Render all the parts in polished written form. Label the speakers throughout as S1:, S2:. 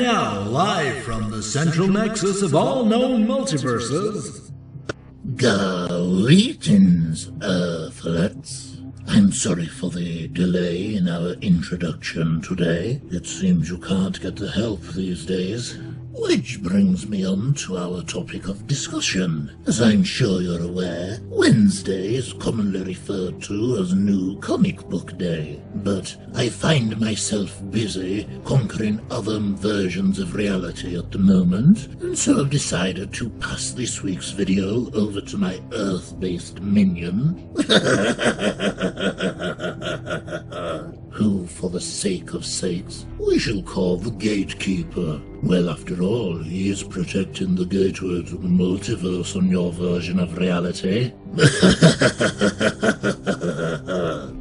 S1: now, live from the central nexus of all known multiverses.
S2: Greetings, Earthlets. I'm sorry for the delay in our introduction today. It seems you can't get the help these days. Which brings me on to our topic of discussion. As I'm sure you're aware, Wednesday is commonly referred to as New Comic Book Day. But I find myself busy conquering other versions of reality at the moment, and so I've decided to pass this week's video over to my Earth-based minion, who, for the sake of sakes, we shall call the Gatekeeper. Well, after all, he is protecting the gateway to the multiverse on your version of reality.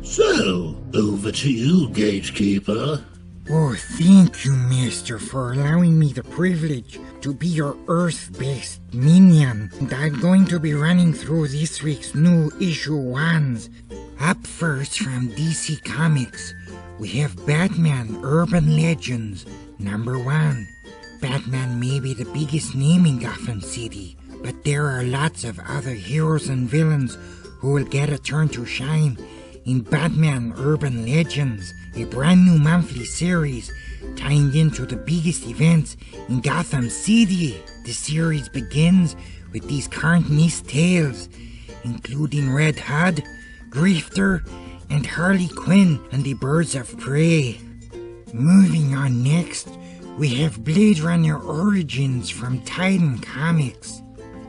S2: So, over to you, Gatekeeper.
S3: Oh, thank you, Master, for allowing me the privilege to be your Earth-based minion. And I'm going to be running through this week's new issue 1s. Up first from DC Comics, we have Batman Urban Legends, number 1. Batman may be the biggest name in Gotham City, but there are lots of other heroes and villains who will get a turn to shine in Batman Urban Legends, a brand new monthly series tying into the biggest events in Gotham City. The series begins with these current-nice tales, including Red Hood, Grifter, and Harley Quinn and the Birds of Prey. Moving on next, we have Blade Runner Origins from Titan Comics.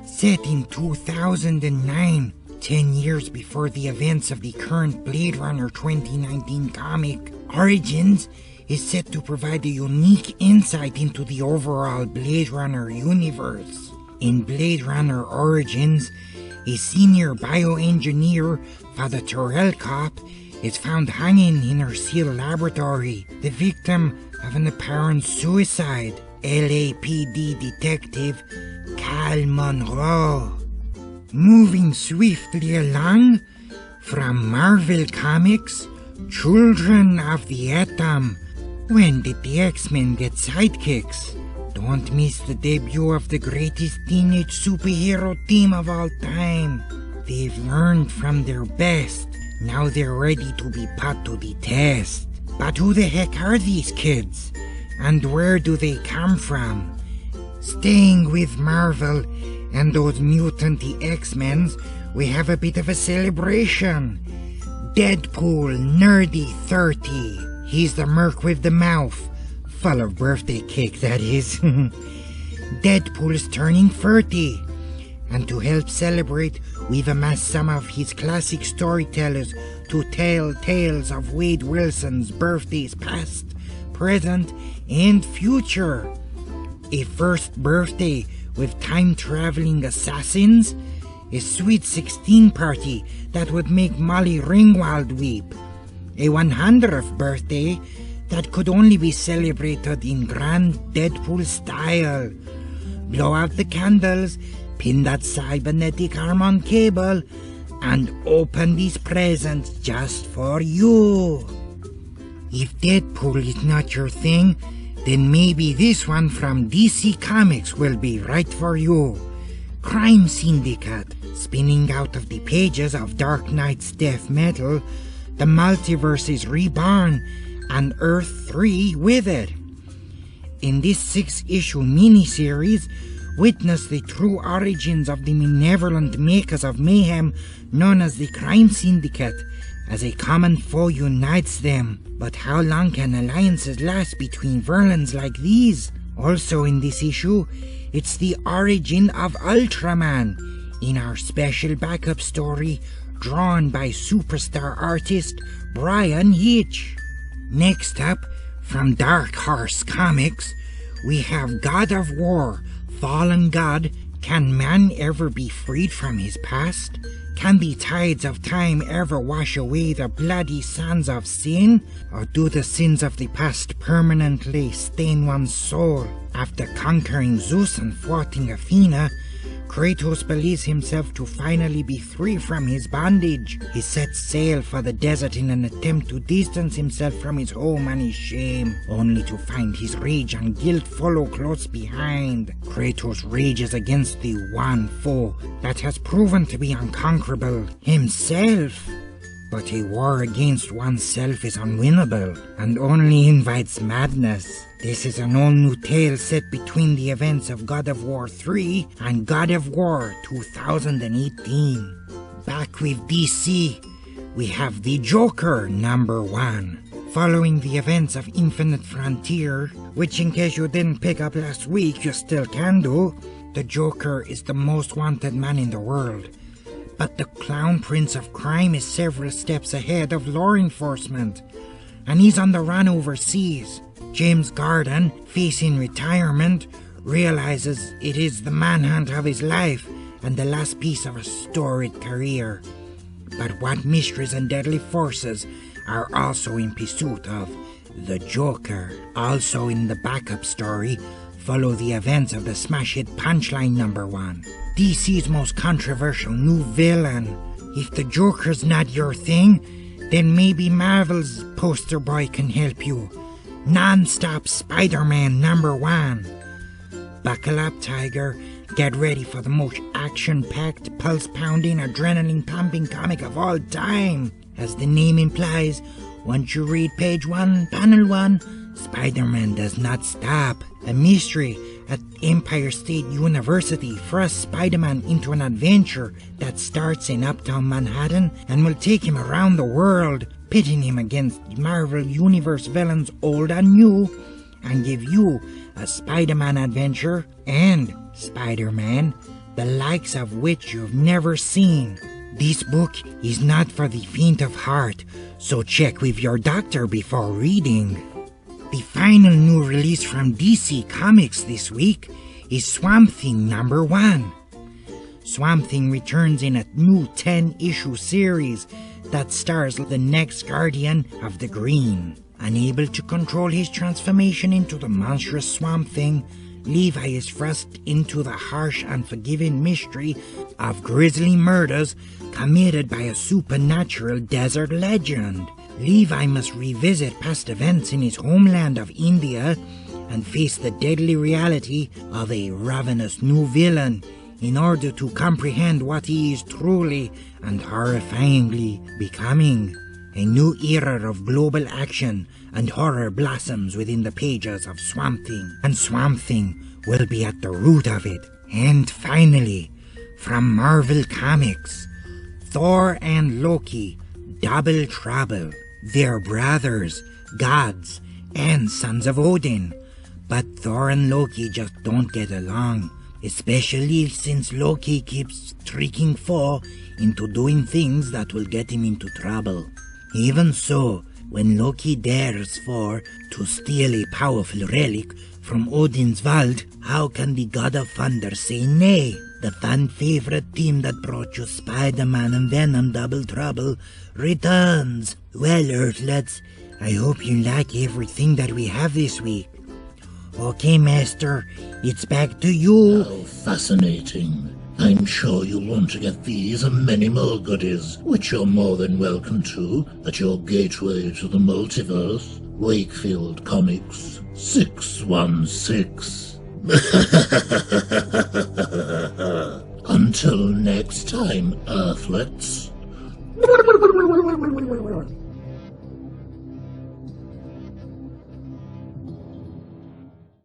S3: Set in 2009, 10 years before the events of the current Blade Runner 2019 comic, Origins is set to provide a unique insight into the overall Blade Runner universe. In Blade Runner Origins, a senior bioengineer, Father Terrell Cop, is found hanging in her SEAL laboratory, the victim of an apparent suicide. LAPD detective Cal Monroe. Moving swiftly along, from Marvel Comics, Children of the Atom. When did the X-Men get sidekicks? Don't miss the debut of the greatest teenage superhero team of all time. They've learned from their best. Now they're ready to be put to the test. But who the heck are these kids? And where do they come from? Staying with Marvel and those mutant X-Men's, we have a bit of a celebration. Deadpool Nerdy 30. He's the merc with the mouth. Full of birthday cake, that is. Deadpool is turning 30. And to help celebrate, we've amassed some of his classic storytellers to tell tales of Wade Wilson's birthdays past, present, and future. A first birthday with time-traveling assassins, a sweet 16 party that would make Molly Ringwald weep, a 100th birthday that could only be celebrated in grand Deadpool style. Blow out the candles, pin that cybernetic arm on cable, and open these presents just for you. If Deadpool is not your thing, then maybe this one from DC Comics will be right for you. Crime Syndicate, spinning out of the pages of Dark Knight's Death Metal, the multiverse is reborn, and Earth 3 with it. In this 6-issue miniseries, witness the true origins of the malevolent makers of mayhem known as the Crime Syndicate, as a common foe unites them. But how long can alliances last between villains like these? Also in this issue, it's the origin of Ultraman, in our special backup story drawn by superstar artist Brian Hitch. Next up, from Dark Horse Comics, we have God of War, Fallen God. Can man ever be freed from his past? Can the tides of time ever wash away the bloody sands of sin? Or do the sins of the past permanently stain one's soul? After conquering Zeus and thwarting Athena, Kratos believes himself to finally be free from his bondage. He sets sail for the desert in an attempt to distance himself from his home and his shame, only to find his rage and guilt follow close behind. Kratos rages against the one foe that has proven to be unconquerable, himself. But a war against oneself is unwinnable and only invites madness. This is an all-new tale set between the events of God of War 3 and God of War 2018. Back with DC, we have the Joker #1. Following the events of Infinite Frontier, which in case you didn't pick up last week, you still can do, the Joker is the most wanted man in the world. But the Clown Prince of Crime is several steps ahead of law enforcement, and he's on the run overseas. James Gordon, facing retirement, realizes it is the manhunt of his life and the last piece of a storied career. But what mysteries and deadly forces are also in pursuit of the Joker? Also in the backup story, follow the events of the smash hit Punchline #1. DC's most controversial new villain. If the Joker's not your thing, then maybe Marvel's poster boy can help you. Non-stop Spider-Man #1. Buckle up, Tiger. Get ready for the most action-packed, pulse-pounding, adrenaline-pumping comic of all time. As the name implies, once you read page 1, panel 1, Spider-Man does not stop. A mystery at Empire State University thrusts Spider-Man into an adventure that starts in uptown Manhattan and will take him around the world, pitting him against Marvel Universe villains old and new, and give you a Spider-Man adventure and Spider-Man, the likes of which you've never seen. This book is not for the faint of heart, so check with your doctor before reading. The final new release from DC Comics this week is Swamp Thing #1. Swamp Thing returns in a new 10-issue series that stars the next Guardian of the Green. Unable to control his transformation into the monstrous Swamp Thing, Levi is thrust into the harsh, unforgiving mystery of grisly murders committed by a supernatural desert legend. Levi must revisit past events in his homeland of India and face the deadly reality of a ravenous new villain in order to comprehend what he is truly and horrifyingly becoming. A new era of global action and horror blossoms within the pages of Swamp Thing, and Swamp Thing will be at the root of it. And finally, from Marvel Comics, Thor and Loki, Double Trouble. They're brothers, gods, and sons of Odin. But Thor and Loki just don't get along, especially since Loki keeps tricking Thor into doing things that will get him into trouble. Even so, when Loki dares Thor to steal a powerful relic from Odin's vault, how can the God of Thunder say nay? The fan-favorite team that brought you Spider-Man and Venom Double Trouble returns. Well, Earthlets, I hope you like everything that we have this week. Okay, Master, it's back to you.
S2: How fascinating. I'm sure you'll want to get these and many more goodies, which you're more than welcome to at your gateway to the multiverse, Wakefield Comics 616. Until next time, Earthlets.